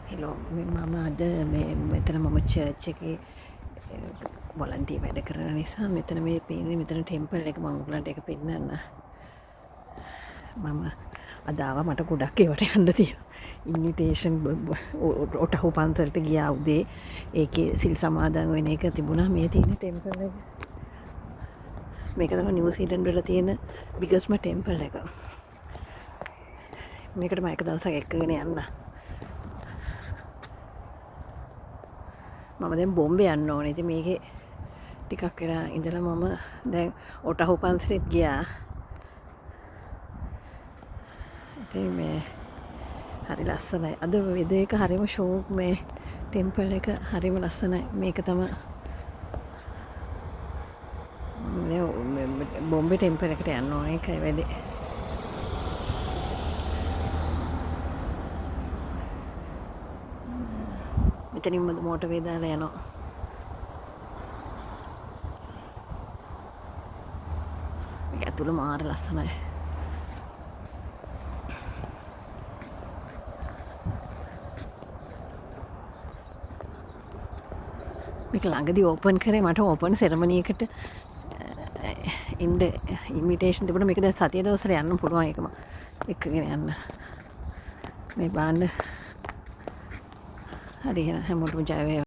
Hello මම අද මෙතන මම චර්ච් එකේ වොලන්ටියර් වැඩ කරන නිසා මෙතන මේ පේන්නේ මෙතන ටෙම්පල් එක මම ඔයගලන්ට ඒක පෙන්නන්න. මම අද ආවා මට ගොඩක් ඒවට යන්න තියෙනවා. ඉන්විටේෂන් ඔටහු පන්සලට ගියා උදේ. ඒකේ සිල් සමාදන් වෙන එක තිබුණා. මේ තියෙන ටෙම්පල් එක. මේක තමයි නිව්සීලන්ත වල තියෙන බිගස්ම ටෙම්පල් එක. මේකට මම එක දවසක් එක්කගෙන යන්න. මම දැන් බොම්බේ යන්න ඕනේ. ඉතින් මේකේ ටිකක් වෙලා ඉඳලා මම දැන් ඔටහු පන්සලෙත් ගියා. ඉතින් මේ හරි ලස්සනයි. අද වෙදර් එක හරිම ෂෝක් මේ ටෙම්පල් එක හරිම ලස්සනයි. මේක තමයි බොම්බේ ටෙම්පල් එකට යන්න ඕනේ. ඒකයි වැඩේ. මෙතනින් මෝටර් වේ දාලා යනවා. මේක ඇතුළ මාර ලස්සනයි. මේක ළඟදී ඕපන් කරේ මට ඕපන් සෙරමනි එකට ඉන්න ඉන්විටේෂන් තිබුණා. මේක දැන් සතිය දවසට යන්න පුළුවන්. ඒකම එක්කගෙන යන්න. මේ බාන්න හරි එහෙනම් හැමෝටම ජය වේවා.